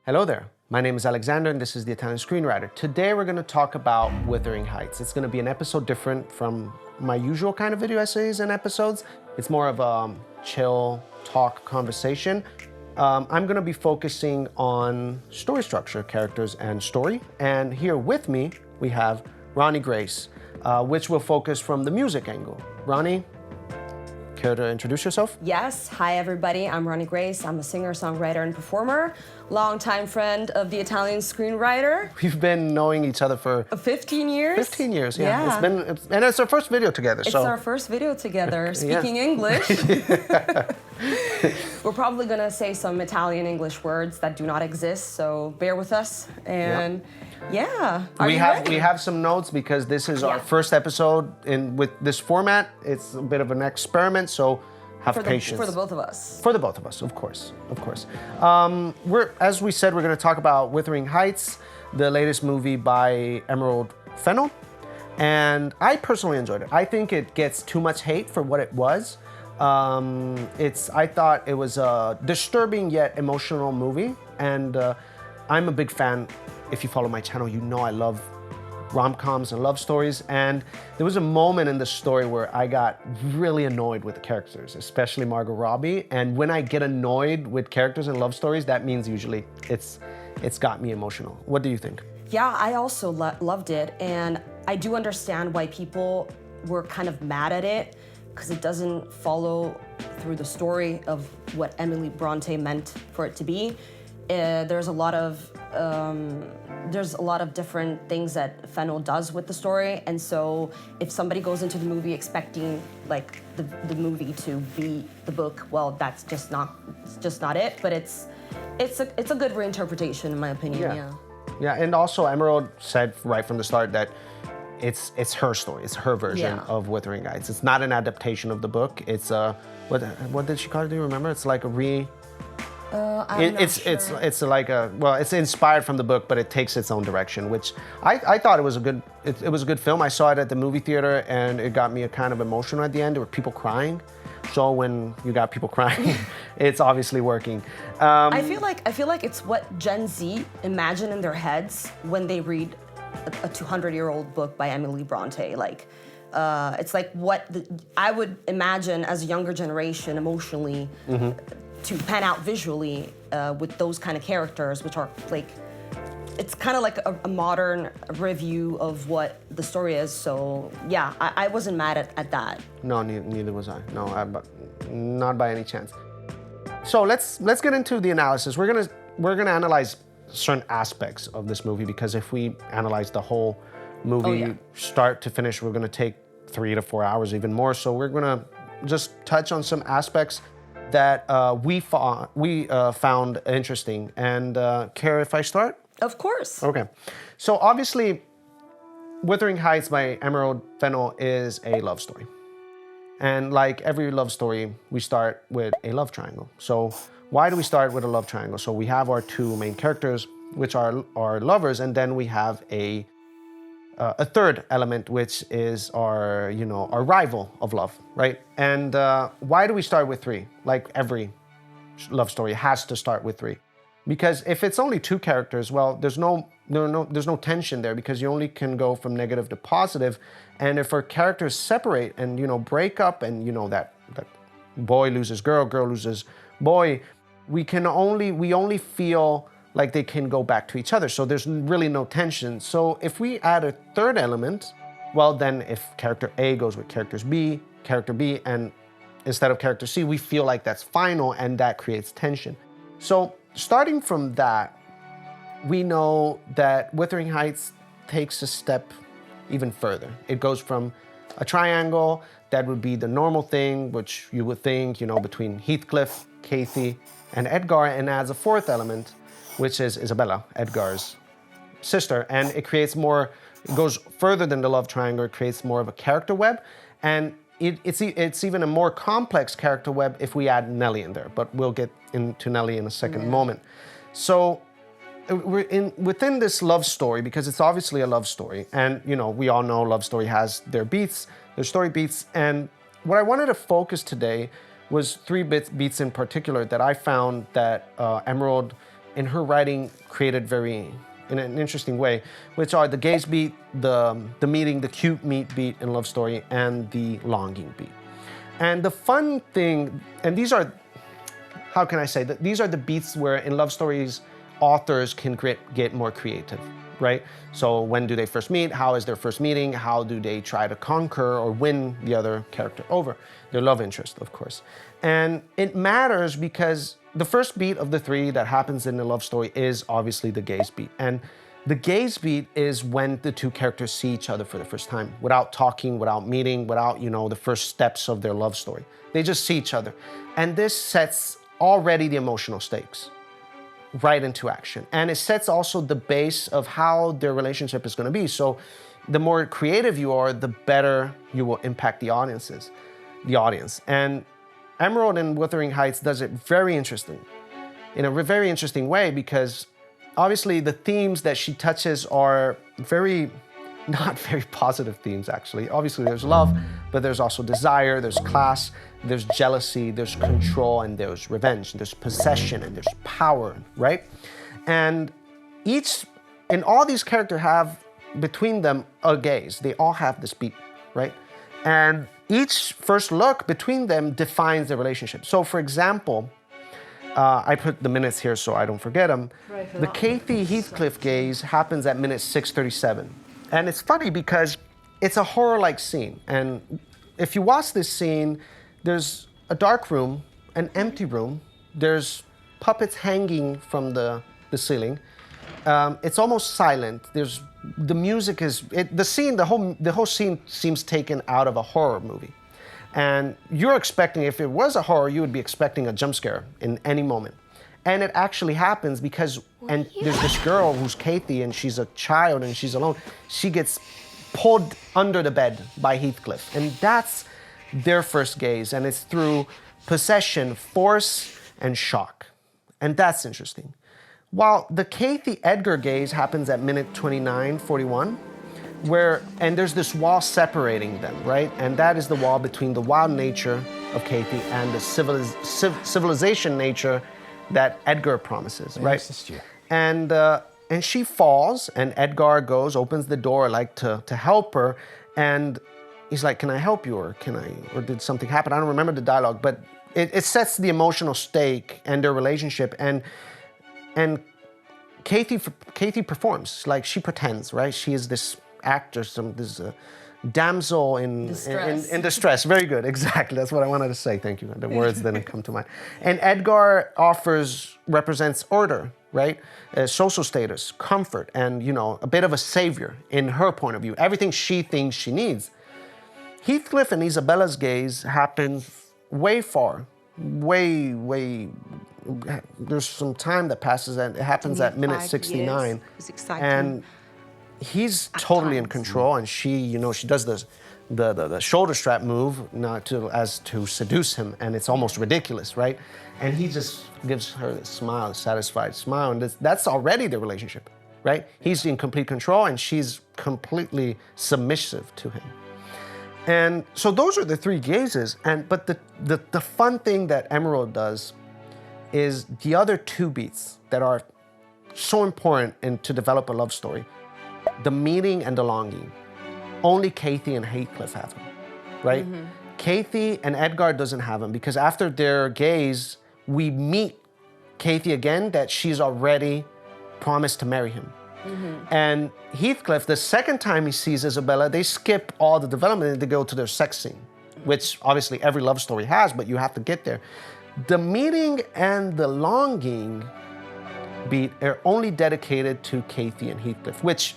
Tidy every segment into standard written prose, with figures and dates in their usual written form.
Hello there, my name is Alexander and this is the Italian Screenwriter. Today we're going to talk about Wuthering Heights. It's going to be an episode different from my usual kind of video essays and episodes. It's more of a chill talk conversation. I'm going to be focusing on story structure, characters, and story. And here with me, we have Ronnie Grace, which will focus from the music angle. Ronnie, care to introduce yourself? Yes, hi everybody, I'm Ronnie Grace. I'm a singer, songwriter, and performer, longtime friend of the Italian Screenwriter. We've been knowing each other for 15 years. 15 years, yeah. And it's our first video together. It's our first video together, speaking English. We're probably gonna say some Italian English words that do not exist, so bear with us. And we have some notes because this is our first episode with this format. It's a bit of an experiment, so have patience. For the both of us. For the both of us, of course. As we said, we're going to talk about Wuthering Heights, the latest movie by Fennell, and I personally enjoyed it. I think it gets too much hate for what it was. I thought it was a disturbing yet emotional movie, and I'm a big fan. If you follow my channel, you know I love rom-coms and love stories, and there was a moment in the story where I got really annoyed with the characters, especially Margot, Robbie. And when I get annoyed with characters and love stories, that means usually it's got me emotional. What do you think? Yeah, I also loved it, and I do understand why people were kind of mad at it, because it doesn't follow through the story of what Emily Bronte meant for it to be. There's a lot of different things that Fennell does with the story, and so if somebody goes into the movie expecting like the movie to be the book, well, that's just not it. But it's a good reinterpretation in my opinion. Yeah, and also Emerald said right from the start that it's her story, it's her version of Wuthering Heights. It's not an adaptation of the book. It's what did she call it? Do you remember? It's like a it's inspired from the book, but it takes its own direction, which I thought it was a good film. I saw it at the movie theater, and it got me kind of emotional at the end. There were people crying, so when you got people crying, it's obviously working. I feel like it's what Gen Z imagine in their heads when they read a 200-year-old book by Emily Bronte. It's like what I would imagine as a younger generation emotionally. To pan out visually with those kind of characters, which are like, it's kind of like a modern review of what the story is. So yeah, I wasn't mad at that. No, neither was I. No, not by any chance. So let's get into the analysis. We're gonna analyze certain aspects of this movie, because if we analyze the whole movie start to finish, we're gonna take 3 to 4 hours, even more. So we're gonna just touch on some aspects that we found interesting. And care if I start? Of course. Okay. So obviously, Wuthering Heights by Fennell is a love story. And like every love story, we start with a love triangle. So why do we start with a love triangle? So we have our two main characters, which are our lovers, and then we have a third element, which is our rival of love, right? And why do we start with 3? Like every love story has to start with 3, because if it's only 2 characters, well, there's no tension there, because you only can go from negative to positive. And if our characters separate and break up, and that boy loses girl, girl loses boy, we only feel like they can go back to each other. So there's really no tension. So if we add a third element, well, then if character A goes with character B, and instead of character C, we feel like that's final, and that creates tension. So starting from that, we know that Wuthering Heights takes a step even further. It goes from a triangle that would be the normal thing, which you would think, between Heathcliff, Kathy, and Edgar, and adds a fourth element, which is Isabella, Edgar's sister. And it goes further than the love triangle. It creates more of a character web. And it's even a more complex character web if we add Nellie in there. But we'll get into Nellie in a second moment. So within this love story, because it's obviously a love story, and we all know love story has their story beats. And what I wanted to focus today was 3 beats in particular that I found that Emerald in her writing created in an interesting way, which are the gaze beat, the meeting, the cute meet beat in Love Story, and the longing beat. And the fun thing, and these are, how can I say that? These are the beats where in love stories, authors can get more creative, right? So when do they first meet? How is their first meeting? How do they try to conquer or win the other character over? Their love interest, of course. And it matters because the first beat of the three that happens in the love story is obviously the gaze beat. And the gaze beat is when the two characters see each other for the first time, without talking, without meeting, without, the first steps of their love story. They just see each other. And this sets already the emotional stakes right into action. And it sets also the base of how their relationship is going to be. So the more creative you are, the better you will impact the audience. And Emerald in Wuthering Heights does it in a very interesting way, because obviously the themes that she touches are not very positive themes, actually. Obviously there's love, but there's also desire, there's class, there's jealousy, there's control, and there's revenge, there's possession, and there's power, right? And all these characters have between them a gaze. They all have this beat, right? And each first look between them defines the relationship. So for example, I put the minutes here so I don't forget them. Right, the Cathy Heathcliff gaze happens at minute 6:37. And it's funny because it's a horror-like scene. And if you watch this scene, there's a dark room, an empty room. There's puppets hanging from the ceiling. It's almost silent. The music is, the whole scene seems taken out of a horror movie. And you're expecting, if it was a horror, you would be expecting a jump scare in any moment. And it actually happens because, and there's this girl who's Cathy, and she's a child and she's alone. She gets pulled under the bed by Heathcliff. And that's their first gaze. And it's through possession, force, and shock. And that's interesting. While the Cathy Edgar gaze happens at minute 29:41, and there's this wall separating them, right? And that is the wall between the wild nature of Cathy and the civilization nature that Edgar promises, right? And she falls, and Edgar opens the door like to help her, and he's like, "Can I help you, or did something happen?" I don't remember the dialogue, but it sets the emotional stake and their relationship, and Cathy performs, like she pretends, right? She is this actress, this damsel in distress. Very good, exactly. That's what I wanted to say. Thank you. The words didn't come to mind. And Edgar represents order, right? Social status, comfort, and a bit of a savior in her point of view. Everything she thinks she needs. Heathcliff and Isabella's gaze happens way far, way. There's some time that passes, and it happens at minute 69. And he's totally in control, and she does the shoulder strap move to seduce him, and it's almost ridiculous, right? And he just gives her this smile, a satisfied smile, and that's already the relationship, right? He's in complete control, and she's completely submissive to him. And so those are the three gazes, but the fun thing that Emerald does is the other two beats that are so important to develop a love story. The meeting and the longing. Only Cathy and Heathcliff have them, right? Mm-hmm. Cathy and Edgar doesn't have them, because after their gaze, we meet Cathy again that she's already promised to marry him. Mm-hmm. And Heathcliff, the second time he sees Isabella, they skip all the development and they go to their sex scene, which obviously every love story has, but you have to get there. The meeting and the longing beat are only dedicated to Cathy and Heathcliff, which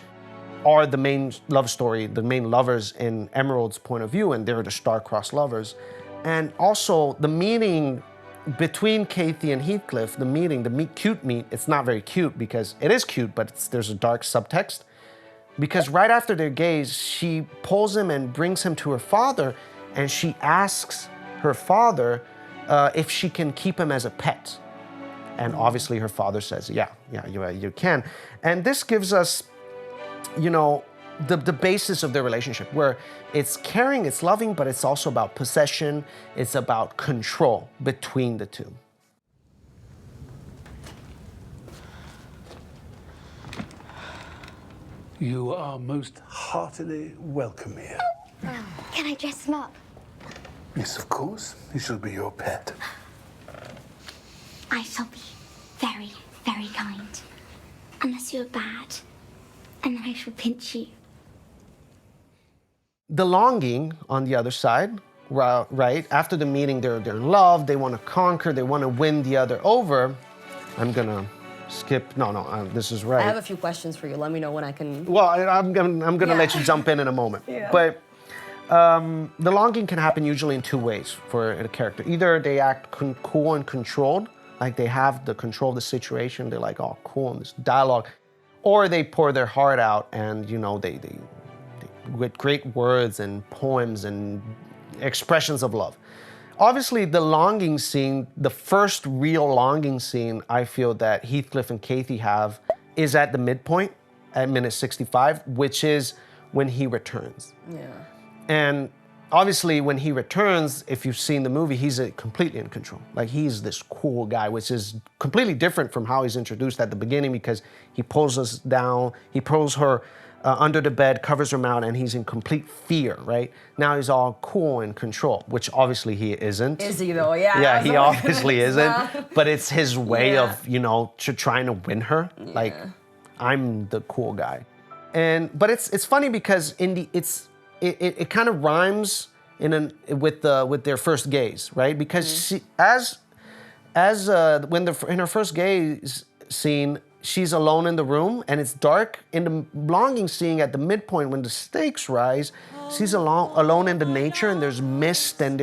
are the main love story, the main lovers in Emerald's point of view, and they're the star-crossed lovers. And also the meeting between Cathy and Heathcliff, the cute meet, it's not very cute because it is cute, but there's a dark subtext. Because right after their gaze, she pulls him and brings him to her father, and she asks her father if she can keep him as a pet. And obviously her father says, yeah, you can. And this gives us, the basis of their relationship, where it's caring, it's loving, but it's also about possession, it's about control between the two. You are most heartily welcome here. Can I dress him up? Yes, of course. He shall be your pet. I shall be very, very kind. Unless you're bad. And then I shall pinch you. The longing on the other side, right? After the meeting, they're in love, they want to conquer, they want to win the other over. I'm gonna skip, this is right. I have a few questions for you. Let me know when I can. Well, I'm gonna let you jump in a moment. Yeah. But the longing can happen usually in two ways for a character. Either they act cool and controlled, like they have the control of the situation, they're like, oh, cool, and this dialogue. Or they pour their heart out and, they with great words and poems and expressions of love. Obviously, the longing scene, the first real longing scene I feel that Heathcliff and Cathy have is at the midpoint, at minute 65, which is when he returns. Yeah. And obviously, when he returns, if you've seen the movie, he's completely in control. Like, he's this cool guy, which is completely different from how he's introduced at the beginning, because he pulls us down, he pulls her under the bed, covers her mouth, and he's in complete fear, right? Now he's all cool and control, which obviously he isn't. Is he though? Yeah. Yeah, he obviously isn't. But it's his way Yeah. of, trying to win her. Yeah. Like, I'm the cool guy. But it's funny because it kind of rhymes with their first gaze, right? Because she, in her first gaze scene, she's alone in the room and it's dark. In the longing scene at the midpoint, when the stakes rise, she's alone in the nature and there's mist and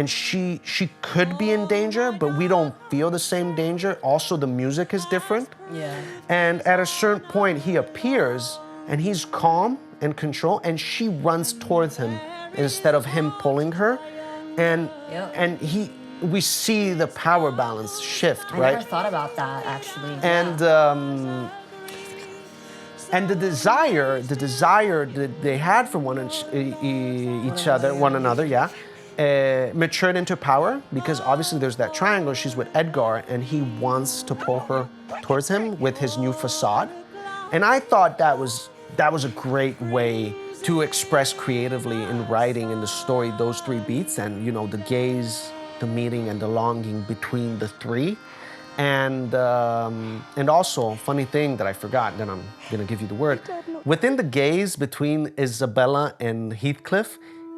she could be in danger, but we don't feel the same danger. Also, the music is different. Yeah. And at a certain point, he appears and he's calm and control, and she runs towards him instead of him pulling her. And we see the power balance shift, right? I never thought about that, actually. And the desire that they had for one another, matured into power, because obviously there's that triangle. She's with Edgar, and he wants to pull her towards him with his new facade. And I thought that was a great way to express creatively in writing in the story those three beats, and the gaze, the meeting, and the longing between the three. And also, funny thing that I forgot, then I'm gonna give you the word. Within the gaze between Isabella and Heathcliff,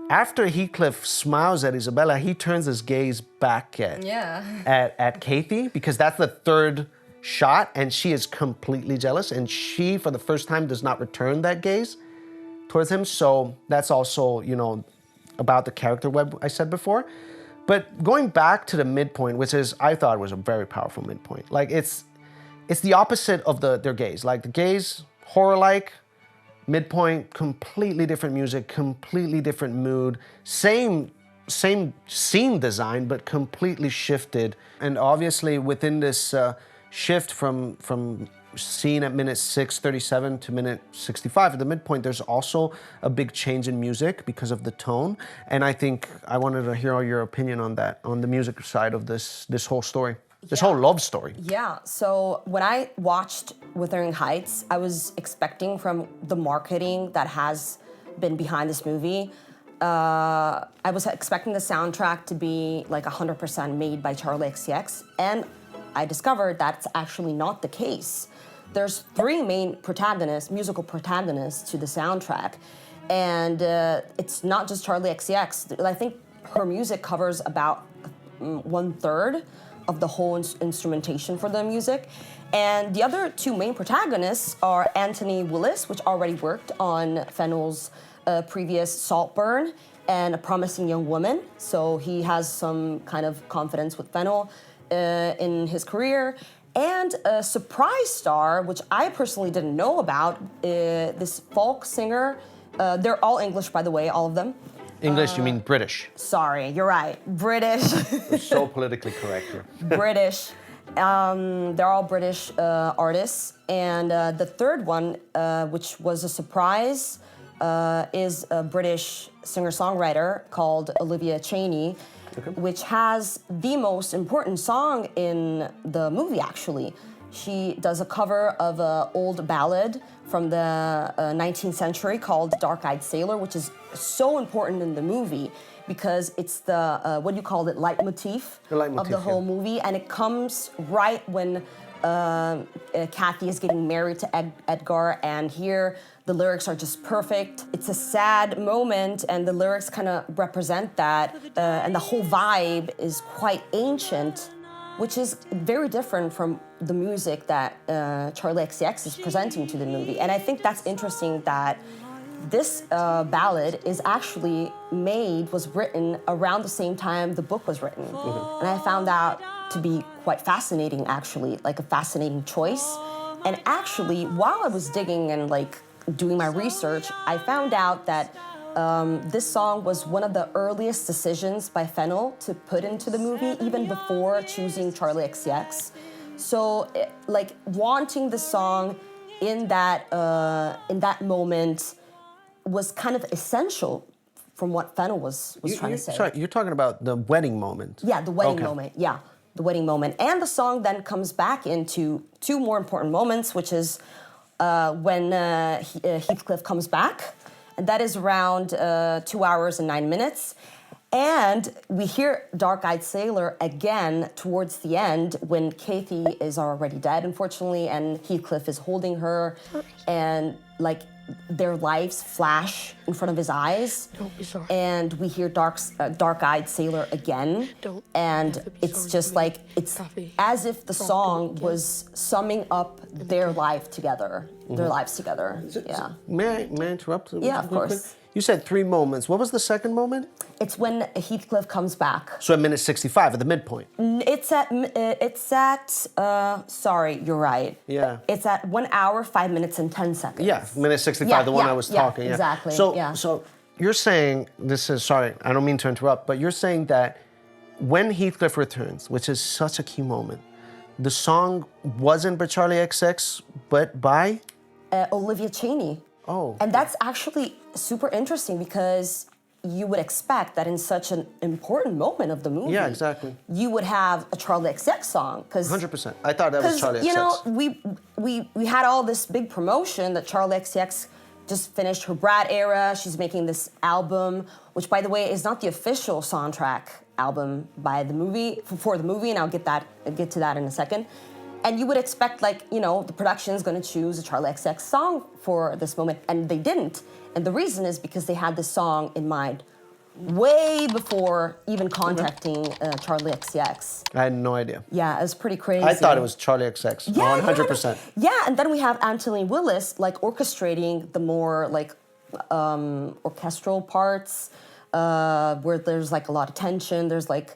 after Heathcliff smiles at Isabella, he turns his gaze back at Cathy, because that's the third shot, and she is completely jealous, and she, for the first time, does not return that gaze towards him. So that's also, about the character web I said before. But going back to the midpoint, which I thought was a very powerful midpoint. Like, it's the opposite of their gaze. Like, the gaze, horror-like, midpoint, completely different music, completely different mood, same scene design, but completely shifted. And obviously, within this shift from scene at minute 6:37 to minute 65 at the midpoint, there's also a big change in music because of the tone. And I think I wanted to hear your opinion on that, on the music side of this whole story, this whole love story. Yeah, so when I watched Wuthering Heights, I was expecting from the marketing that has been behind this movie, I was expecting the soundtrack to be like 100% made by Charli XCX, and I discovered that's actually not the case. There's three main musical protagonists to the soundtrack, and it's not just Charli XCX. I think her music covers about 1/3 of the whole instrumentation for the music. And the other two main protagonists are Anthony Willis, which already worked on Fennell's previous Saltburn and A Promising Young Woman. So he has some kind of confidence with Fennell in his career. And a surprise star, which I personally didn't know about, this folk singer. They're all English, by the way, all of them. English, you mean British? Sorry, you're right. British. We're so politically correct here. British. They're all British artists. And the third one, which was a surprise, is a British singer-songwriter called Olivia Chaney, which has the most important song in the movie, actually. she does a cover of an old ballad from the 19th century called Dark-Eyed Sailor, which is so important in the movie because it's the, what do you call it, leitmotif, of the whole movie. And it comes right when Kathy is getting married to Edgar, and here the lyrics are just perfect. It's a sad moment, and the lyrics kind of represent that, and the whole vibe is quite ancient, which is very different from the music that Charli XCX is presenting to the movie. And I think that's interesting that this ballad is actually was written around the same time the book was written. And I found out to be quite fascinating, actually, like a fascinating choice. And actually, while I was digging and like doing my research, I found out that this song was one of the earliest decisions by Fennell to put into the movie, even before choosing Charli XCX. So, like, wanting the song in that moment was kind of essential from what Fennell was trying to say. Sorry, you're talking about the wedding moment. Yeah, the wedding moment, yeah. The wedding moment. And the song then comes back into two more important moments, which is when Heathcliff comes back. And that is around 2 hours and 9 minutes. And we hear Dark-Eyed Sailor again towards the end when Kathy is already dead, unfortunately, and Heathcliff is holding her. And, like, their lives flash in front of his eyes. Don't be sorry. And we hear Dark-Eyed Sailor again. And it's just like, it's as if the song was summing up their life together, their lives together. Yeah. May I interrupt? Yeah, of course. Quick? You said 3 moments. What was the second moment? It's when Heathcliff comes back. So at minute 65, at the midpoint. It's at, sorry, you're right. Yeah. It's at 1 hour, 5 minutes, and 10 seconds. Yeah, minute 65, the one I was talking. Exactly. So you're saying, sorry, I don't mean to interrupt, but you're saying that when Heathcliff returns, which is such a key moment, the song wasn't by Charli XCX, but by? Olivia Chaney. Oh. And that's actually super interesting because you would expect that in such an important moment of the movie, Yeah, exactly. you would have a Charli XCX song. 100%. I thought that was Charli XCX. You know, we had all this big promotion that Charli XCX just finished her Brad era. She's making this album, which, by the way, is not the official soundtrack album by the movie, for the movie, and I'll get to that in a second. And you would expect, like, you know, the production is going to choose a Charli XCX song for this moment, and they didn't. And the reason is because they had this song in mind way before even contacting Charli XCX. I had no idea. Yeah, it was pretty crazy. I thought it was Charli XCX, yeah, 100%. Yeah, and then we have Anthony Willis, like, orchestrating the more, like, orchestral parts, where there's, like, a lot of tension. There's like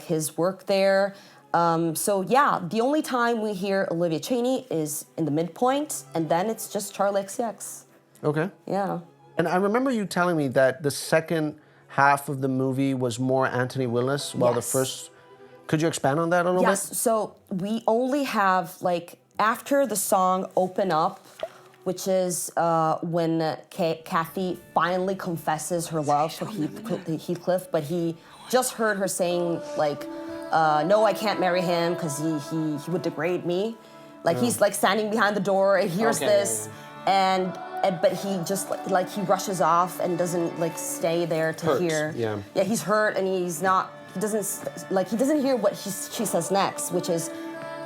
his work there. So yeah, the only time we hear Olivia Chaney is in the midpoint, and then it's just Charli XCX. Okay. Yeah. And I remember you telling me that the second half of the movie was more Anthony Willis, while the first... Could you expand on that a little bit? Yes, so we only have, like, after the song Open Up, which is when Kathy finally confesses her love for Heathcliff, but he just heard her saying, like, no, I can't marry him because he would degrade me. Like, he's, like, standing behind the door and hears this, but he just, like, he rushes off and doesn't, like, stay there to hear. Yeah. Yeah, he's hurt and he doesn't hear what she says next, which is,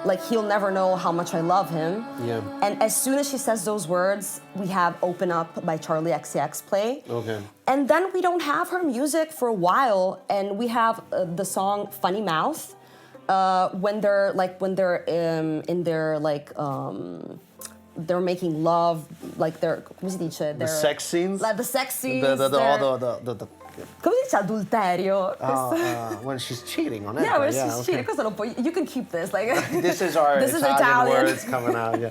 like, he'll never know how much I love him. Yeah. And as soon as she says those words, we have Open Up by Charli XCX play. Okay. And then we don't have her music for a while, and we have the song Funny Mouth, when they're they're making love, like The sex scenes? Like the sex scenes. Come si dice adulterio? When she's cheating on it. Yeah, when she's cheating. You can keep this. Like, this is our Italian words coming out. Yeah.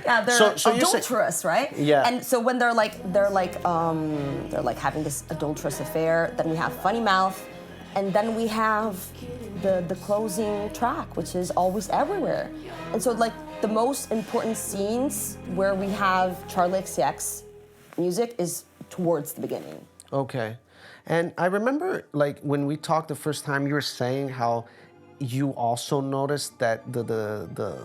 Yeah, they're so adulterous, right? Yeah. And so when they're having this adulterous affair, then we have Funny Mouth, and then we have the closing track, which is Always Everywhere. And so, like, the most important scenes where we have Charli XCX music is towards the beginning. Okay. And I remember, like, when we talked the first time, you were saying how you also noticed that the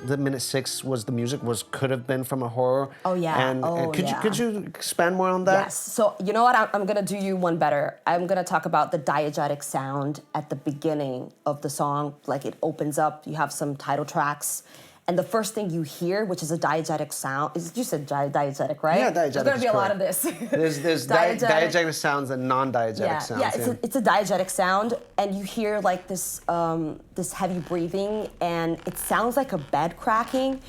the minute 6 was the music could have been from a horror. Oh, yeah. And could you expand more on that? Yes. So you know what? I'm gonna do you one better. I'm gonna talk about the diegetic sound at the beginning of the song. Like it opens up. You have some title tracks. And the first thing you hear, which is a diegetic sound, you said diegetic, right? Yeah, diegetic. There's gonna be a lot of this. There's diegetic sounds and non-diegetic sounds. Yeah, it's a diegetic sound, and you hear like this this heavy breathing, and it sounds like a bed cracking,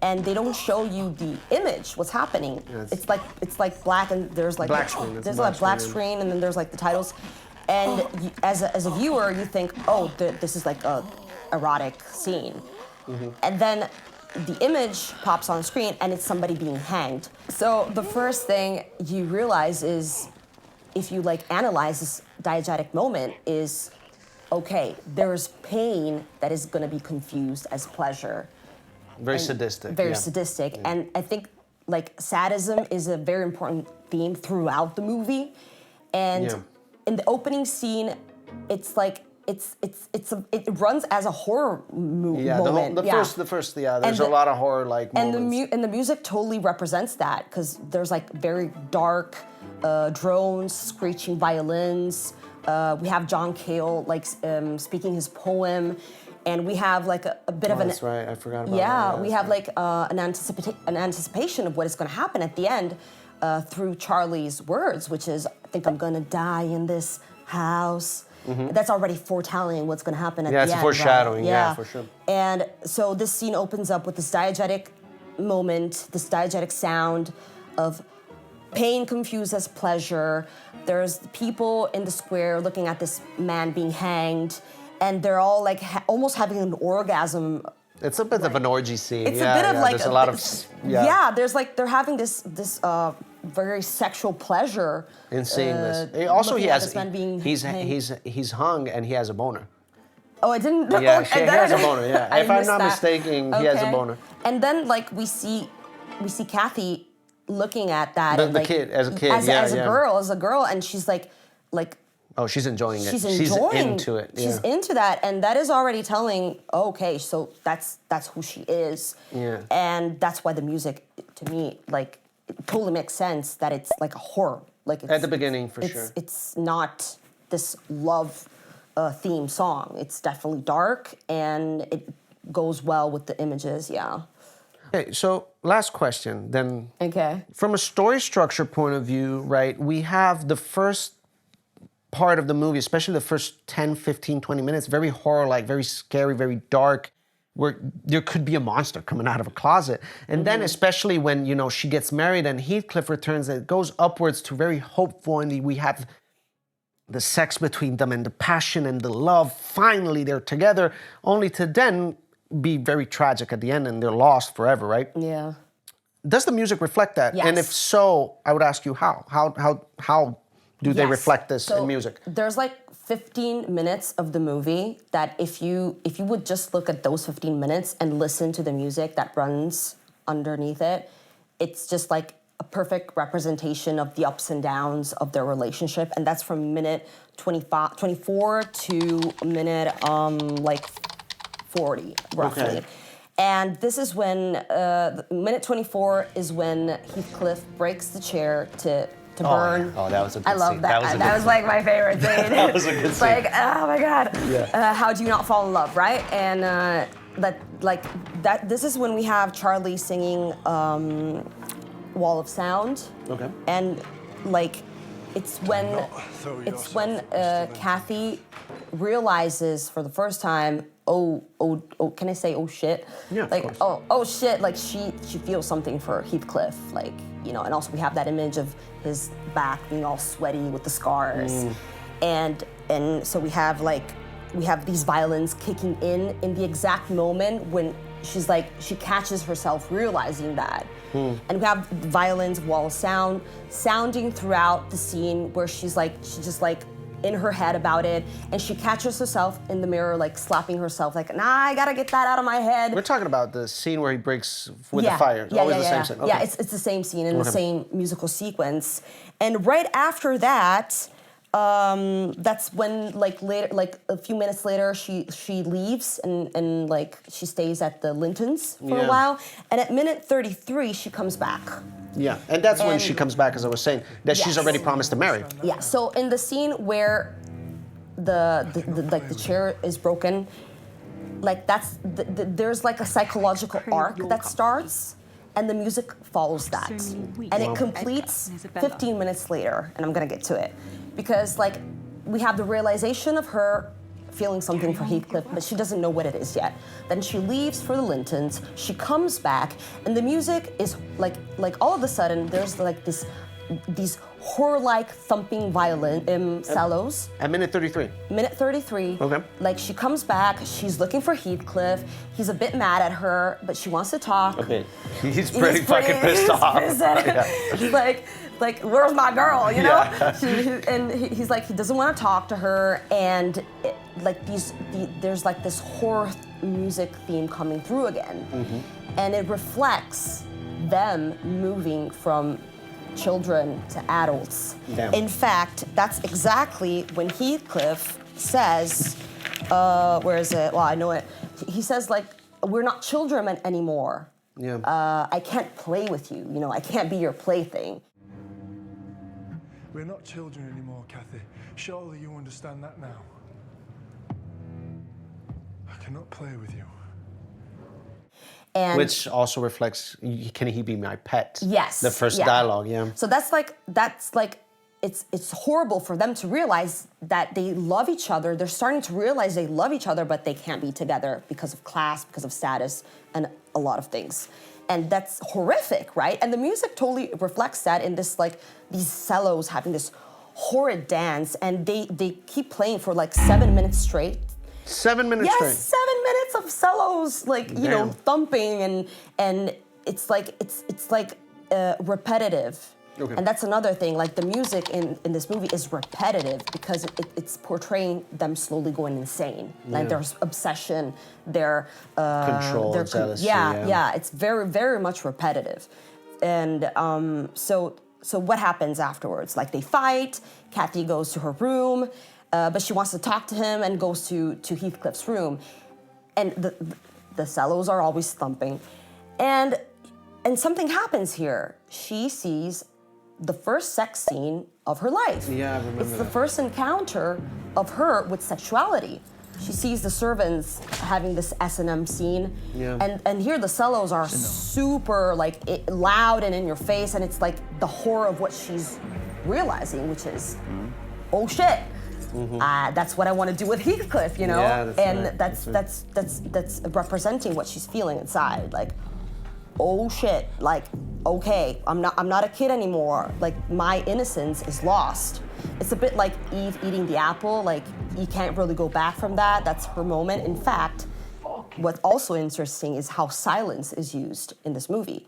and they don't show you the image, what's happening. Yes. It's like black, and there's like black screen. There's a black screen, and then there's like the titles, and you, as a viewer, you think, oh, this is like a erotic scene. Mm-hmm. And then the image pops on screen and it's somebody being hanged. So the first thing you realize is, if you like analyze this diegetic moment, is, okay, there's pain that is gonna be confused as pleasure. Very sadistic. Very sadistic. Yeah. And I think like sadism is a very important theme throughout the movie. And in the opening scene, it's like, it runs as a horror moment. The first, there's a lot of horror like moments. And the music totally represents that, because there's like very dark drones, screeching violins. We have John Cale like speaking his poem, and we have like a bit of an. That's right, I forgot about that. Yeah, we have like an anticipation of what is going to happen at the end through Charlie's words, which is, I think I'm gonna die in this house. Mm-hmm. That's already foretelling what's going to happen at the end. Yeah, it's foreshadowing, right? yeah, for sure. And so this scene opens up with this diegetic moment, this diegetic sound of pain confused as pleasure. There's people in the square looking at this man being hanged, and they're all like almost having an orgasm. It's a bit of an orgy scene. It's a bit of like there's a lot of there's like they're having this very sexual pleasure in seeing this. Also, he's hung and he has a boner. Oh, I didn't. Yeah, he has a boner. Yeah, if I'm not mistaken, he has a boner. And then like we see Kathy looking at that, the kid as a kid, as a girl, and she's like. Oh, she's enjoying it. She's into it. Yeah. She's into that, and that is already telling. Oh, okay, so that's who she is. Yeah. And that's why the music, to me, like, it totally makes sense that it's like a horror. Like it's, at the beginning, for sure. It's not this love theme song. It's definitely dark, and it goes well with the images. Yeah. Okay, so last question then. Okay. From a story structure point of view, right? We have the first part of the movie, especially the first 10, 15, 20 minutes, very horror-like, very scary, very dark, where there could be a monster coming out of a closet. And then especially when, she gets married and Heathcliff returns, and it goes upwards to very hopeful, and we have the sex between them and the passion and the love. Finally, they're together, only to then be very tragic at the end, and they're lost forever, right? Yeah. Does the music reflect that? Yes. And if so, I would ask you how? How do they reflect this in music? There's like 15 minutes of the movie that if you would just look at those 15 minutes and listen to the music that runs underneath it, it's just like a perfect representation of the ups and downs of their relationship. And that's from minute 24 to minute like 40, roughly. Okay. And this is when, minute 24 is when Heathcliff breaks the chair to burn. Oh, that was a good scene. I love that. That was like my favorite scene. That was a good scene. Like, oh my God. Yeah. How do you not fall in love, right? And this is when we have Charlie singing Wall of Sound. Okay. And like, it's when Kathy realizes for the first time, oh, can I say oh shit? Yeah, like, of course. oh shit, like she feels something for Heathcliff, like, and also we have that image of his back being all sweaty with the scars. And so we have these violins kicking in the exact moment when she catches herself realizing that. And we have violins, wall of sound, sounding throughout the scene where she's just in her head about it, and she catches herself in the mirror, like slapping herself, like, nah, I gotta get that out of my head. We're talking about the scene where he breaks with the fire. It's always the same scene. Okay. Yeah, it's the same scene in the same musical sequence. And right after that, That's when like later, like a few minutes later, she leaves and like she stays at the Lintons for a while. And at minute 33, she comes back. Yeah, and that's when she comes back, as I was saying, that she's already promised to marry. Yeah. So in the scene where the chair is broken, like that's there's like a psychological arc that starts. And the music follows that. And it completes 15 minutes later, and I'm gonna get to it. Because like, we have the realization of her feeling something for Heathcliff, but she doesn't know what it is yet. Then she leaves for the Lintons, she comes back, and the music is like all of a sudden, there's like these horror-like thumping violin cellos. At minute 33. Minute 33. Okay. Like she comes back, she's looking for Heathcliff. He's a bit mad at her, but she wants to talk. A bit. He's pretty fucking pissed off. Pissed at her. He's like, where's my girl? You know? He's like, he doesn't want to talk to her, and there's like this horror music theme coming through again, and it reflects them moving from children to adults. Damn. In fact, that's exactly when Heathcliff says, where is it? Well, I know it. He says, like, we're not children anymore. Yeah. I can't play with you. You know, I can't be your plaything. We're not children anymore, Kathy. Surely you understand that now. I cannot play with you. And which also reflects, can he be my pet? Yes. The first dialogue, yeah. So that's like, it's horrible for them to realize that they love each other. They're starting to realize they love each other, but they can't be together because of class, because of status, and a lot of things. And that's horrific, right? And the music totally reflects that in this, like, these cellos having this horrid dance, and they keep playing for like 7 minutes straight. 7 minutes straight? Yes, 7 minutes of cellos, like, you know, thumping, and it's like repetitive. Okay. And that's another thing, like the music in this movie is repetitive because it's portraying them slowly going insane. Like there's obsession, their control, their jealousy. Yeah, it's very, very much repetitive. And so what happens afterwards? Like they fight, Kathy goes to her room, but she wants to talk to him and goes to Heathcliff's room. And the cellos are always thumping. And something happens here. She sees the first sex scene of her life. Yeah, I remember It's the first encounter of her with sexuality. She sees the servants having this S&M scene, and here the cellos are super like loud and in your face, and it's like the horror of what she's realizing, which is, oh shit, that's what I want to do with Heathcliff, you know, Yeah, that's representing what she's feeling inside, like, oh shit, like, okay, I'm not a kid anymore. Like, my innocence is lost. It's a bit like Eve eating the apple. Like, you can't really go back from that. That's her moment. In fact, what's also interesting is how silence is used in this movie.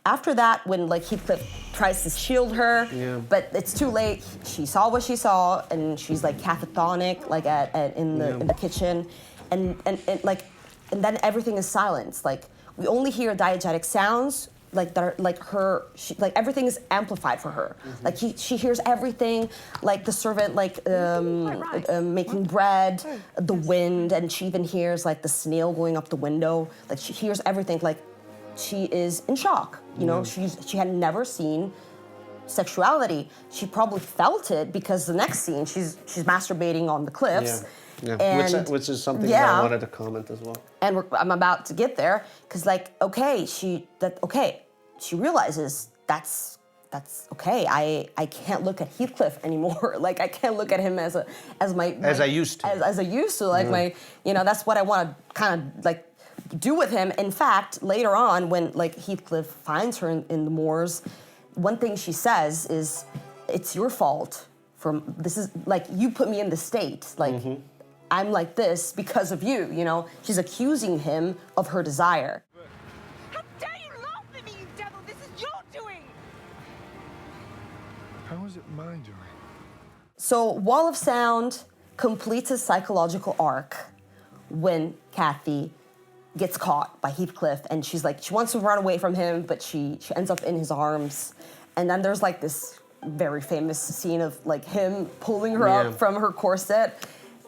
After that, when like Heathcliff tries to shield her, but it's too late. She saw what she saw, and she's like catatonic, like in the kitchen, and then everything is silence. Like, we only hear diegetic sounds, like that are like her. Like everything is amplified for her. Like she hears everything, like the servant making bread, the wind, and she even hears like the snail going up the window. Like she hears everything. Like she is in shock. You know, she had never seen sexuality. She probably felt it because the next scene she's masturbating on the cliffs. Yeah, and which is something that I wanted to comment as well. And I'm about to get there, because like, she realizes that's okay. I can't look at Heathcliff anymore. Like, I can't look at him as I used to. Like my, you know, that's what I want to kind of like do with him. In fact, later on, when like Heathcliff finds her in the moors, one thing she says is, "It's your fault. This is like, you put me in this state. Like." I'm like this because of you, you know? She's accusing him of her desire. How dare you laugh at me, you devil! This is your doing! How is it my doing? So Wall of Sound completes his psychological arc when Kathy gets caught by Heathcliff, and she's like, she wants to run away from him, but she ends up in his arms. And then there's like this very famous scene of like him pulling her Yeah. up from her corset.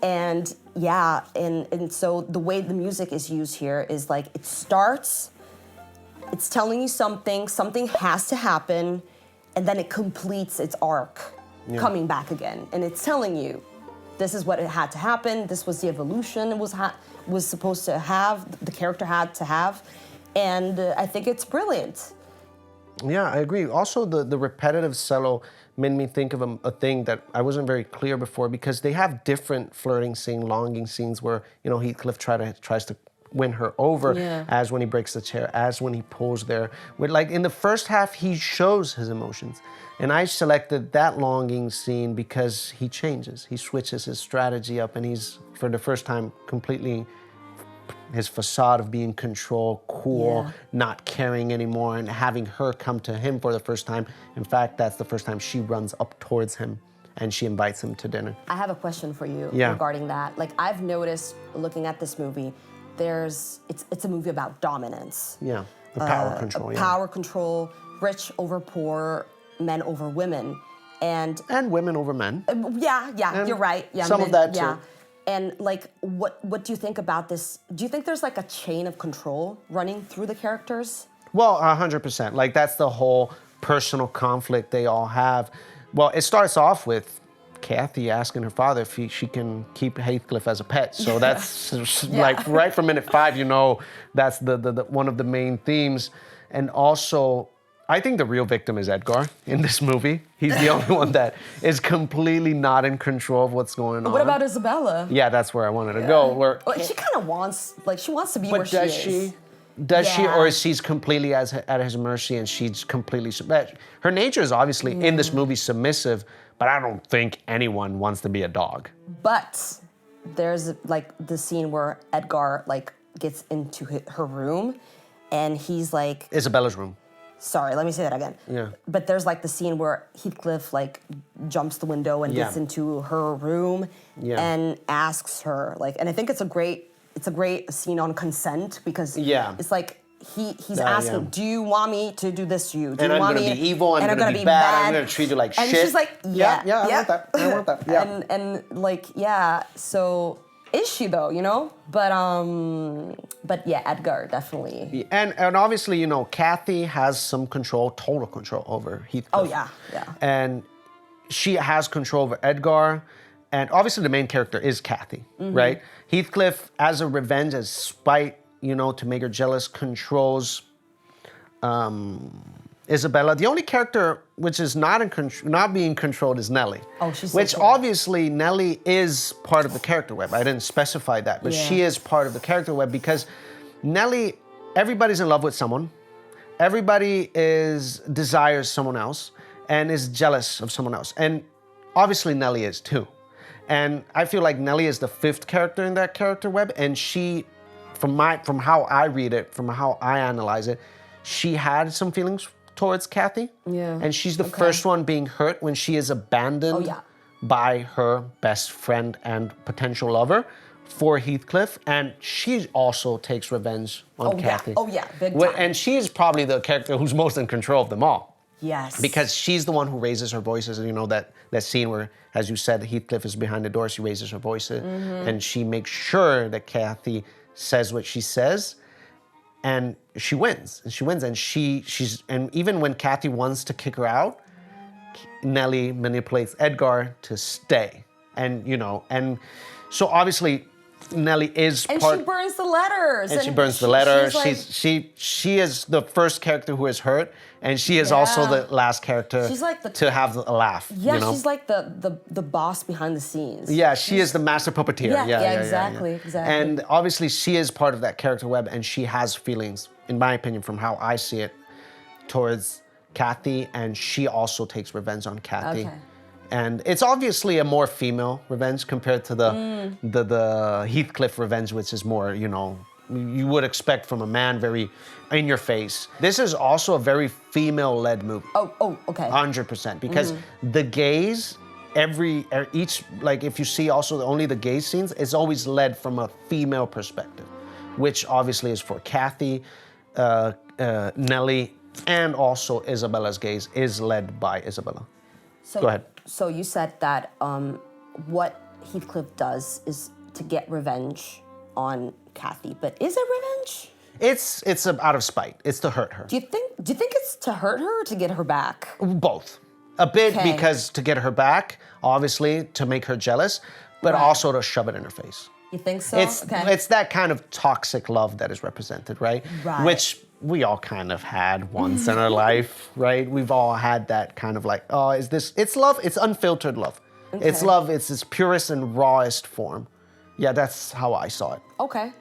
And yeah, and so the way the music is used here is like it starts, it's telling you something has to happen, and then it completes its arc, coming back again. And it's telling you, this is what it had to happen, this was the evolution it was supposed to have, the character had to have. And I think it's brilliant. Yeah, I agree. Also, the repetitive cello made me think of a thing that I wasn't very clear before, because they have different flirting scene, longing scenes where, you know, Heathcliff tries to win her over, as when he breaks the chair, as when he pulls there. With, like, in the first half, he shows his emotions. And I selected that longing scene because he changes. He switches his strategy up, and he's, for the first time, completely his facade of being control, cool, not caring anymore, and having her come to him for the first time. In fact, that's the first time she runs up towards him and she invites him to dinner. I have a question for you regarding that. Like, I've noticed looking at this movie, it's a movie about dominance. Yeah, the power control. Power control, rich over poor, men over women, and women over men. You're right. Yeah, some of that too. Yeah. And like, what do you think about this? Do you think there's like a chain of control running through the characters? Well, 100%. Like, that's the whole personal conflict they all have. Well, it starts off with Kathy asking her father if she can keep Heathcliff as a pet. So that's like right from minute 5, you know, that's the one of the main themes. And also, I think the real victim is Edgar in this movie. He's the only one that is completely not in control of what's going on. What about Isabella? Yeah, that's where I wanted to go. Where she kind of wants, like, she wants to be where she is. Does she, or is she's completely at his mercy and she's completely her nature is obviously in this movie submissive, but I don't think anyone wants to be a dog. But there's like the scene where Edgar like gets into her room, and he's like, Isabella's room. Sorry, let me say that again. Yeah. But there's like the scene where Heathcliff like jumps the window and gets into her room and asks her, like, and I think it's a great scene on consent, because it's like he's asking, do you want me to do this to you? Do and you I'm want gonna me? be evil, I'm gonna be bad, I'm gonna treat you like shit. And she's like, I want that. I want that. Yeah. and like, so is she though, you know? But yeah, Edgar definitely. And obviously, you know, Kathy has some control, total control over Heathcliff. Oh yeah. And she has control over Edgar. And obviously the main character is Kathy, right? Heathcliff, as a revenge, as spite, you know, to make her jealous, controls Isabella. The only character which is not being controlled is Nellie. Oh, she's so which cool. Obviously Nellie is part of the character web. I didn't specify that, but she is part of the character web because Nellie, everybody's in love with someone. Everybody desires someone else and is jealous of someone else. And obviously Nellie is too. And I feel like Nellie is the 5th character in that character web, and she, from how I read it, from how I analyze it, she had some feelings towards Kathy. Yeah. And she's the first one being hurt when she is abandoned by her best friend and potential lover for Heathcliff, and she also takes revenge on Kathy. Oh yeah, big time. And she is probably the character who's most in control of them all. Yes. Because she's the one who raises her voices. You know, that scene where, as you said, Heathcliff is behind the door, she raises her voices, and she makes sure that Kathy says what she says, and she wins. And even when Kathy wants to kick her out, Nellie manipulates Edgar to stay. And, you know, and so obviously Nellie is and part... she burns the letters. And she burns the letter. Like, she is the first character who is hurt, and she is also the last character to have a laugh. Yeah, you know? she's like the boss behind the scenes. Yeah, she is the master puppeteer. Yeah, exactly. And obviously she is part of that character web, and she has feelings, in my opinion, from how I see it, towards Kathy, and she also takes revenge on Kathy. Okay. And it's obviously a more female revenge compared to the Heathcliff revenge, which is more, you know, you would expect from a man, very in your face. This is also a very female-led movie. Oh, okay. 100%, because the gaze, each, like if you see also only the gaze scenes, it's always led from a female perspective, which obviously is for Kathy, Nellie, and also Isabella's gaze is led by Isabella. So, Go ahead. So you said that what Heathcliff does is to get revenge on Kathy, but is it revenge? It's out of spite. It's to hurt her. Do you think it's to hurt her or to get her back? Both. A bit Okay. because to get her back, obviously, to make her jealous, but Right. also to shove it in her face. You think so? It's that kind of toxic love that is represented, right? Right. Which we all kind of had once in our life, right? We've all had that kind of like, oh, it's love, it's unfiltered love. It's Okay. love, it's its purest and rawest form. Yeah, that's how I saw it. Okay.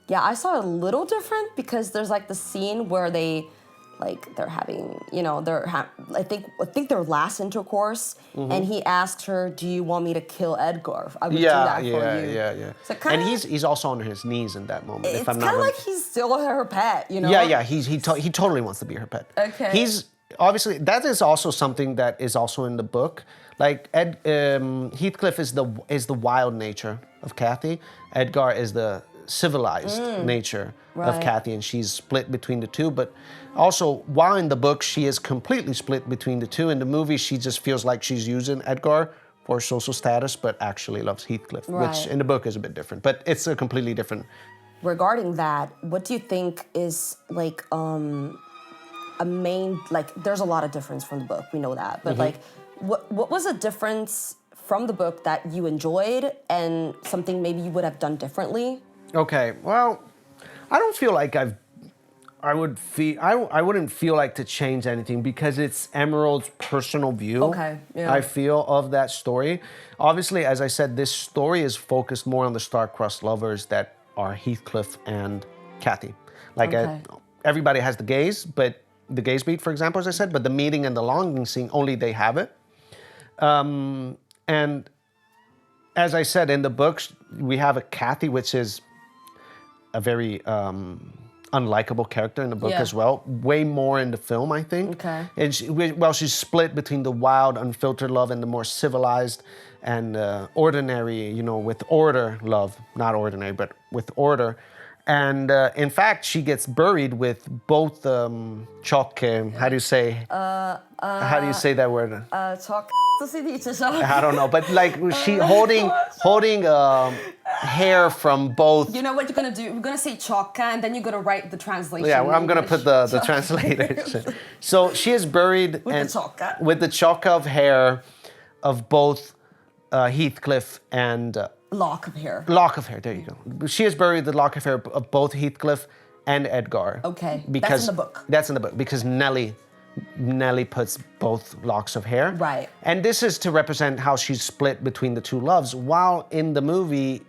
Yeah, I saw it a little different because there's like the scene where they're having, I think their last intercourse, and he asked her, "Do you want me to kill Edgar? I would do that for you." Yeah. So And he's also on his knees in that moment. It's if I'm kind not of wrong. like he's still her pet, you know? Yeah. He totally wants to be her pet. Okay. He's obviously that is also something that is also in the book. Like Heathcliff is the wild nature of Kathy. Edgar is the civilized nature of Right. Kathy, and she's split between the two. But also, while in the book she is completely split between the two, in the movie she just feels like she's using Edgar for social status, but actually loves Heathcliff, which Right. in the book is a bit different. But it's a completely different. Regarding that, what do you think is like a main, like there's a lot of difference from the book, we know that, but like what was a difference from the book that you enjoyed and something maybe you would have done differently? Okay, well, I don't feel like I wouldn't feel like to change anything because it's Emerald's personal view. Okay, yeah. I feel of that story. Obviously, as I said, this story is focused more on the star-crossed lovers that are Heathcliff and Kathy. Like Okay. everybody has the gaze, but the gaze beat, for example, as I said, but the meeting and the longing scene, only they have it. And as I said, in the books, we have a Kathy, which is a very unlikable character in the book Yeah. as well. Way more in the film, I think. Okay. And she's split between the wild, unfiltered love and the more civilized and ordinary, with order love. Not ordinary, but with order. And in fact, she gets buried with both Chau. How do you say? How do you say that word? Talk. I don't know, but like she holding hair from both. You know what you're gonna do? We're gonna say chokka, and then you're gonna write the translation. Yeah, well, I'm gonna English. put the translation. So she is buried With the chokka. with the chokka of hair of both Heathcliff and Lock of hair. lock of hair. There you go. She is buried with the lock of hair of both Heathcliff and Edgar. Okay, that's because in the book. That's in the book because Nellie puts both locks of hair. Right. And this is to represent how she's split between the two loves. While in the movie,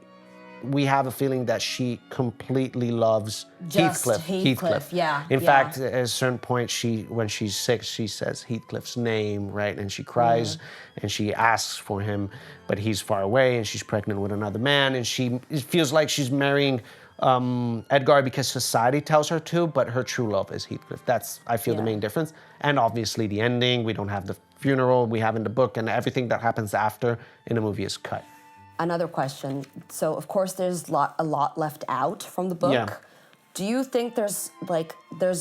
we have a feeling that she completely loves Just Heathcliff. yeah, In yeah. fact, at a certain point, when she's 6, she says Heathcliff's name, right? And she cries and she asks for him, but he's far away and she's pregnant with another man. And it feels like she's marrying Edgar because society tells her to, but her true love is Heathcliff. That's, I feel, the Yeah. main difference. And obviously the ending, we don't have the funeral we have in the book, and everything that happens after in the movie is cut. Another question. So, of course, there's a lot left out from the book. Yeah. Do you think there's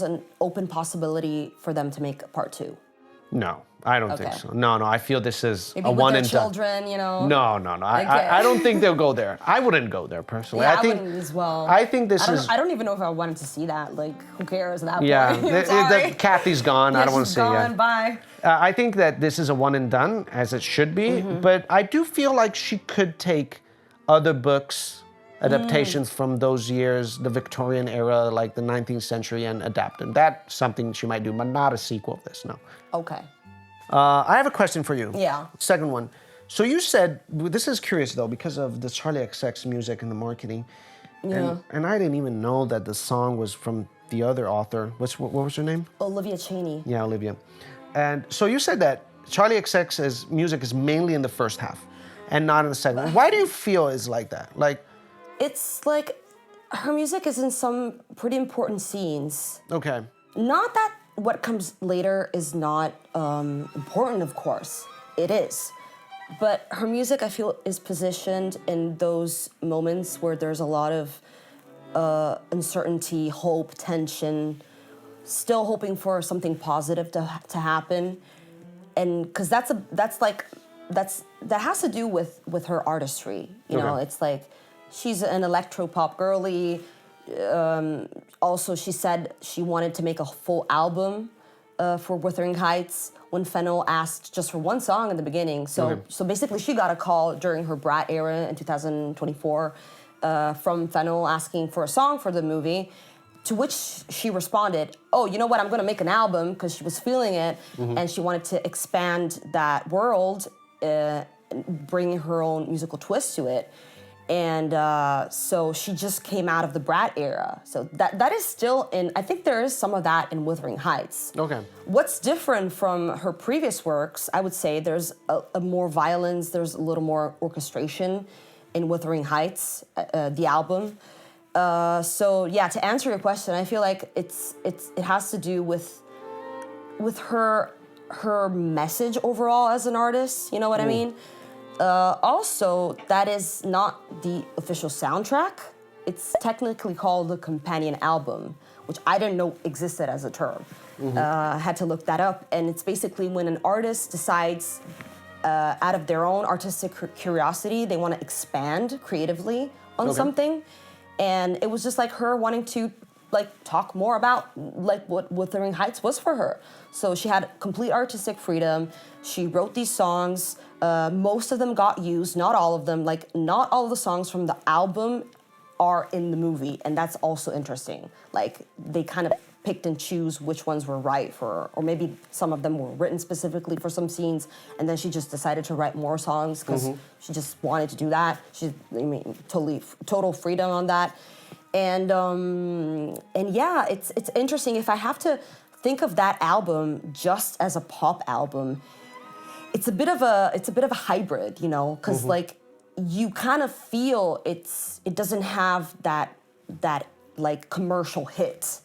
an open possibility for them to make a part 2? No, I don't think Okay. so. No, I feel this is Maybe a with one their and done. children, you know? No. Okay. I don't think they'll go there. I wouldn't go there personally. Yeah, I think wouldn't as well. I think this is. I don't even know if I wanted to see that. Like, who cares at that Yeah, point? I'm sorry. Kathy's gone. I don't want to she's see gone. it. Bye. I think that this is a one and done, as it should be. Mm-hmm. But I do feel like she could take other books, adaptations from those years, the Victorian era, like the 19th century, and adapt them. That's something she might do, but not a sequel of this, no. Okay. I have a question for you. Yeah. Second one. So you said, this is curious though, because of the Charlie XX music and the marketing. Yeah. And I didn't even know that the song was from the other author. What was her name? Olivia Chaney. Yeah, Olivia. And so you said that Charlie XCX's music is mainly in the first half and not in the second. Why do you feel it's like that? Like, It's like her music is in some pretty important scenes. okay. Not that what comes later is not important, of course. It is. But her music, I feel, is positioned in those moments where there's a lot of uncertainty, hope, tension, still hoping for something positive to happen. because that has to do with her artistry. You know, it's like she's an electro pop girly. Also, she said she wanted to make a full album for Wuthering Heights when Fennell asked just for one song in the beginning. So basically, she got a call during her Brat era in 2024 from Fennell asking for a song for the movie, to which she responded, "Oh, you know what? I'm going to make an album," because she was feeling it, and she wanted to expand that world, bringing her own musical twist to it. And so she just came out of the Brat era. So that is still in, I think there is some of that in Wuthering Heights. Okay. What's different from her previous works, I would say there's a more violence, there's a little more orchestration in Wuthering Heights, the album. So yeah, to answer your question, I feel like it has to do with her message overall as an artist, you know what I mean? Also, that is not the official soundtrack. It's technically called the companion album, which I didn't know existed as a term. I had to look that up, and it's basically when an artist decides, out of their own artistic curiosity, they want to expand creatively on something, and it was just like her wanting to talk more about what Wuthering Heights was for her. So she had complete artistic freedom. She wrote these songs. Most of them got used, not all of them. Not all of the songs from the album are in the movie, and that's also interesting. They kind of picked and choose which ones were right for, or maybe some of them were written specifically for some scenes, and then she just decided to write more songs because she just wanted to do that. Total freedom on that. And yeah, it's interesting. If I have to think of that album just as a pop album, it's a bit of a hybrid, you know, because you kind of feel it doesn't have that commercial hit.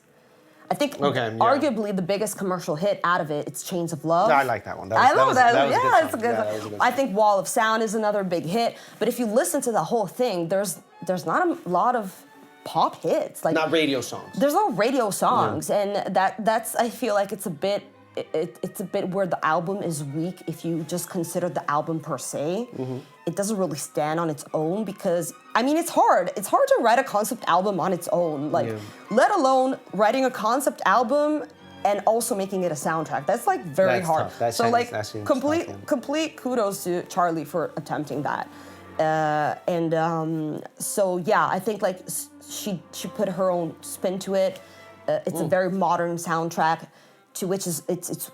I think arguably the biggest commercial hit out of it's Chains of Love. No, I like that one. I love that. Yeah, it's a good song. I think Wall of Sound is another big hit. But if you listen to the whole thing, there's not a lot of pop hits. Not radio songs. There's no radio songs, and that's I feel like it's a bit where the album is weak if you just consider the album per se. It doesn't really stand on its own because, I mean, it's hard. It's hard to write a concept album on its own, let alone writing a concept album and also making it a soundtrack. That's very hard. Tough. So complete kudos to Charlie for attempting that. So yeah, I think she put her own spin to it. It's a very modern soundtrack, to which is it's a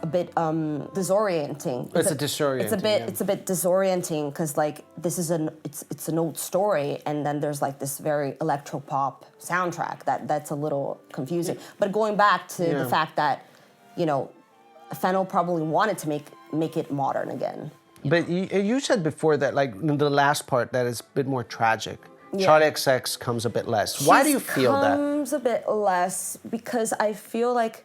bit disorienting. It's disorienting. It's a bit disorienting because this is it's an old story, and then there's this very electro-pop soundtrack that's a little confusing. But going back to the fact that, you know, Fennell probably wanted to make it modern again. But you said before that the last part that is a bit more tragic. Yeah. Charlie XX comes a bit less. Why do you feel that? Comes a bit less because I feel like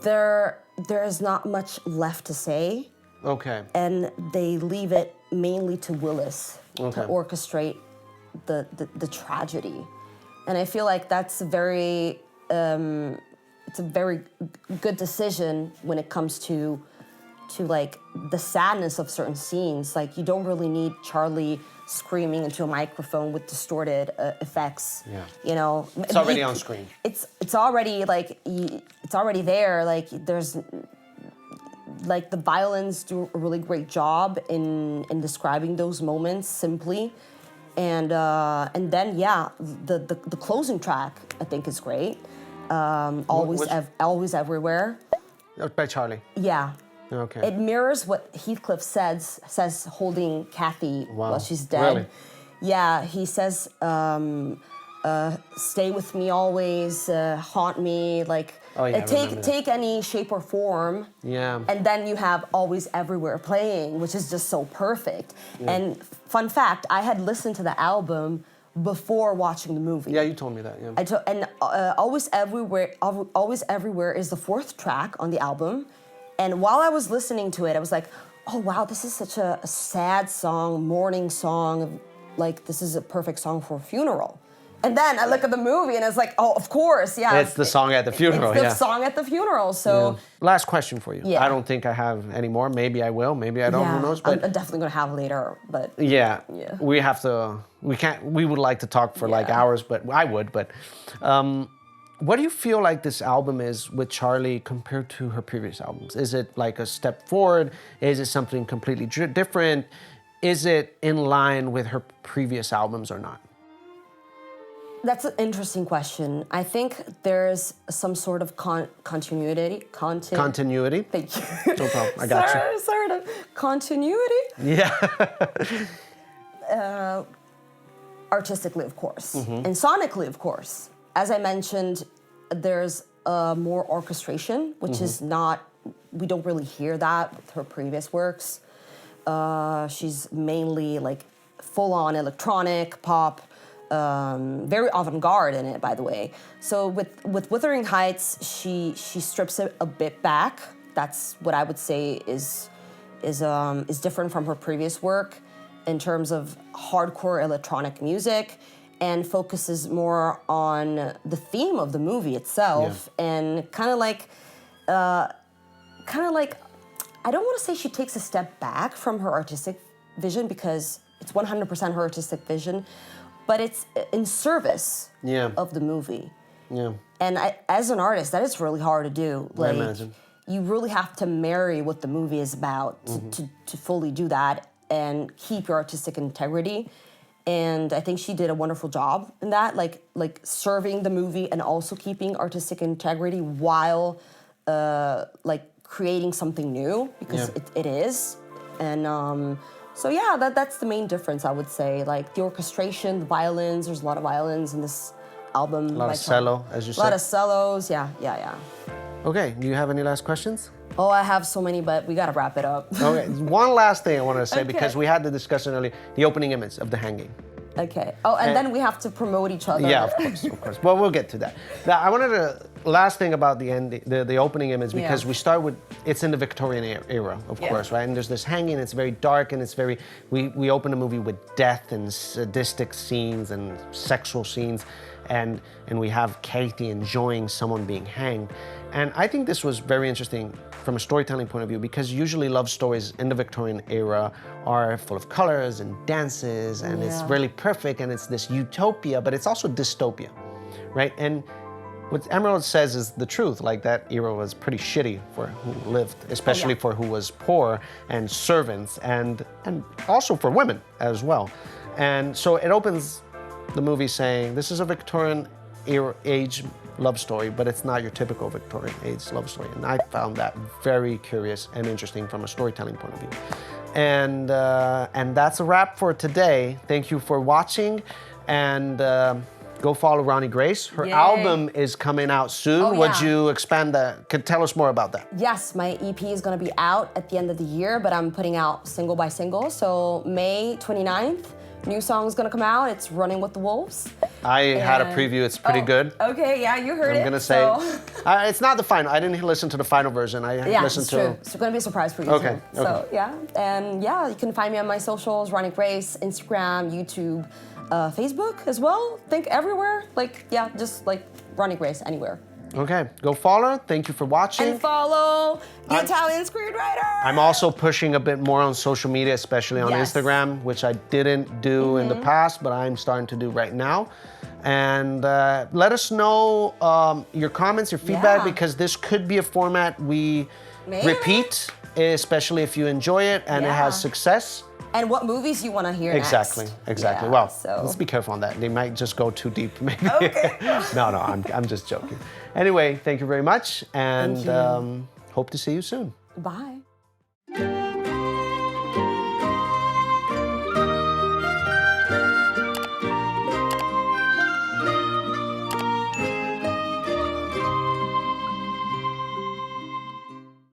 there is not much left to say. Okay. And they leave it mainly to Willis to orchestrate the tragedy. And I feel like that's a very good decision when it comes to the sadness of certain scenes. You don't really need Charlie screaming into a microphone with distorted effects. Yeah. You know, it's already on screen. It's already it's already there. There's the violins do a really great job in describing those moments simply, and then the closing track I think is great. Always Everywhere. By Charlie. Yeah. Okay. It mirrors what Heathcliff says holding Kathy while she's dead. Really? Yeah, he says, stay with me always, haunt me, take any shape or form. Yeah. And then you have Always Everywhere playing, which is just so perfect. Yeah. And fun fact, I had listened to the album before watching the movie. Yeah, you told me that, yeah. Always Everywhere is the fourth track on the album. And while I was listening to it, I was like, oh, wow, this is such a sad song, mourning song. This is a perfect song for a funeral. And then I look at the movie and it's like, oh, of course, yeah. It's the song at the funeral, It's the yeah. song at the funeral, so. Last question for you. Yeah. I don't think I have any more. Maybe I will, maybe I don't, who knows? I'm But definitely gonna have later, but. yeah, Yeah. we would like to talk for like hours, but I would, but what do you feel like this album is with Charlie compared to her previous albums? Is it like a step forward? Is it something completely different? Is it in line with her previous albums or not? That's an interesting question. I think there's some sort of continuity. Continuity? Thank you. No problem, I got you. Sort of continuity. Yeah. Artistically, of course, Mm-hmm. and sonically, of course. As I mentioned, there's more orchestration, which is not. We don't really hear that with her previous works. She's mainly like full-on electronic pop. Very avant-garde in it, by the way. So with Wuthering Heights, she strips it a bit back. That's what I would say is different from her previous work in terms of hardcore electronic music, and focuses more on the theme of the movie itself, and kind of like I don't want to say she takes a step back from her artistic vision, because it's 100% her artistic vision. But it's in service of the movie. Yeah. And as an artist, that is really hard to do. I imagine. You really have to marry what the movie is about to fully do that and keep your artistic integrity. And I think she did a wonderful job in that, like serving the movie and also keeping artistic integrity while like creating something new, because it is. And so yeah, that's the main difference, I would say. Like the orchestration, the violins, there's a lot of violins in this album. A lot of cello, as you said. A lot of cellos, yeah. Okay, do you have any last questions? Oh, I have so many, but we gotta wrap it up. Okay, one last thing I want to say, Okay. because we had the discussion earlier, the opening image of the hanging. Okay. Oh, and then we have to promote each other. Yeah, of course. Well, we'll get to that. Now, I wanted to, last thing about the end, the opening image, because we start with, it's in the Victorian era, of course, right? And there's this hanging, it's very dark, and it's very, we open the movie with death and sadistic scenes and sexual scenes, and we have Kathy enjoying someone being hanged. And I think this was very interesting from a storytelling point of view, because usually love stories in the Victorian era are full of colors and dances, and it's really perfect, and it's this utopia, but it's also dystopia, right? And what Emerald says is the truth, like that era was pretty shitty for who lived, especially for who was poor and servants, and also for women as well. And so it opens the movie saying, this is a Victorian era age love story, but it's not your typical Victorian age love story. And I found that very curious and interesting from a storytelling point of view. And that's a wrap for today. Thank you for watching, and go follow Ronnie Grace. Her album is coming out soon. Would you expand that? Could tell us more about that? Yes, my EP is gonna be out at the end of the year, but I'm putting out single by single. So May 29th, new song's gonna come out. It's Running with the Wolves. I had a preview. It's pretty good. Okay, yeah, you heard it. I'm gonna say, it's not the final. I didn't listen to the final version. I listened to. True. It's gonna be a surprise for you too. So yeah, and yeah, you can find me on my socials: Ronnie Grace, Instagram, YouTube, Facebook as well. Think everywhere. Just like Ronnie Grace anywhere. Okay, go follow her. Thank you for watching. And follow the Italian Screenwriter. I'm also pushing a bit more on social media, especially on Instagram, which I didn't do in the past, but I'm starting to do right now. And let us know your comments, your feedback, because this could be a format we repeat, especially if you enjoy it and it has success. And what movies you want to hear next. Exactly. Well, let's be careful on that. They might just go too deep, maybe. Okay. No, I'm just joking. Anyway, thank you very much, and hope to see you soon. Bye.